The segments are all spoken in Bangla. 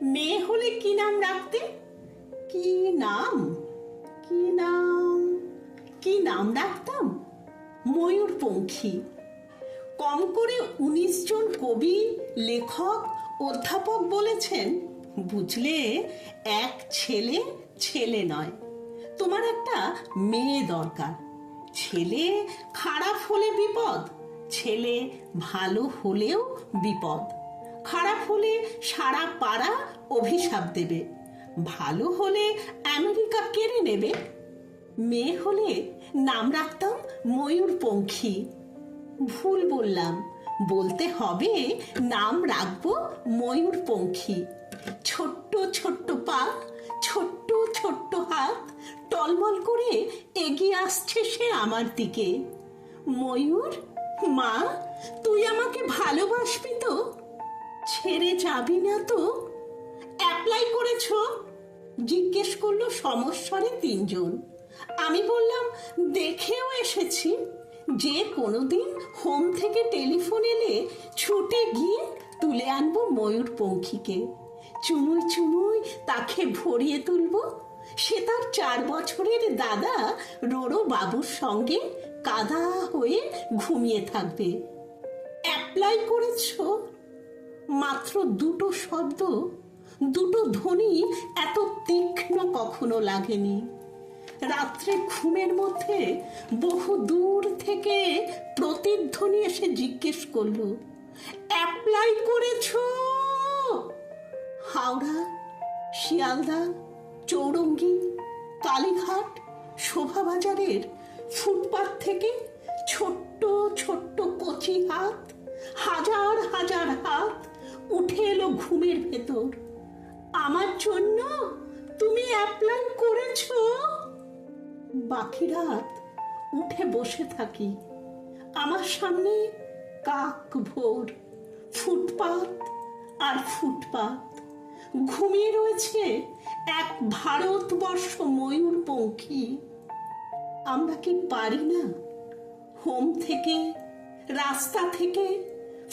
মেয়ে হলে কি নাম রাখতে? কি নাম কি নাম কি নাম রাখতাম? ময়ূরপঙ্খী। কম করে 19 জন কবি, লেখক, অধ্যাপক বলেছেন, বুঝলে, এক ছেলে ছেলে নয়, তোমার একটা মেয়ে দরকার। ছেলে খারাপ হলে বিপদ, ছেলে ভালো হলেও বিপদ। খারাপ হলে সারা পাড়া অভিশাপ দেবে, ভালো হলে আমেরিকা কেড়ে নেবে। মেয়ে হলে নাম রাখতাম ময়ূরপঙ্খী। ভুল বললাম, বলতে হবে নাম রাখবো ময়ূরপঙ্খী। ছোট্ট ছোট্ট পা, ছোট্ট ছোট্ট হাত, টলমল করে এগিয়ে আসছে সে আমার দিকে। ময়ূর, মা, তুই আমাকে ভালোবাসবি তো? ছেড়ে যাবি না তো? অ্যাপ্লাই করেছো? জিজ্ঞেস করলো সমস্বরে 3 জন। আমি বললাম, দেখেও এসেছি। যে কোনোদিন হোম থেকে টেলিফোন এলে ছুটে গিয়ে তুলে আনবো ময়ূরপঙ্খীকে। চুমুই চুমুই তাকে ভরিয়ে তুলবো। সে তার 4 বছরের দাদা রোরো বাবুর সঙ্গে কাদা হয়ে ঘুমিয়ে থাকবে। অ্যাপ্লাই করেছো? মাত্র 2টো শব্দ, 2টো ধ্বনি এত তীক্ষ্ণ কখনো লাগেনি। রাত্রে ঘুমের মধ্যে বহু দূর থেকে প্রতিধ্বনি এসে জিজ্ঞেস করলো, অ্যাপ্লাই করেছো? হাওড়া, শিয়ালদা, চৌরঙ্গি, কালীঘাট, শোভাবাজারের ফুটপাত থেকে ছোট্ট ছোট্ট কচি হাত, হাজার হাজার হাত উঠে এলো ঘুমের ভেতর। আমার জন্য তুমি অ্যাপ্লাই করেছো? বাকি রাত উঠে বসে থাকি। আমার সামনে কাক ভোর, ফুটপাত আর ফুটপাত। ঘুমিয়ে রয়েছে এক ভারতবর্ষ ময়ূরপঙ্খী। আমরা কি পারি না হোম থেকে, রাস্তা থেকে,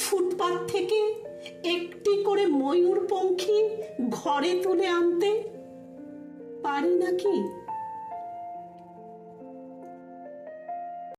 ফুটপাত থেকে একটি করে ময়ূরপঙ্খী ঘরে তুলে আনতে? পারি নাকি?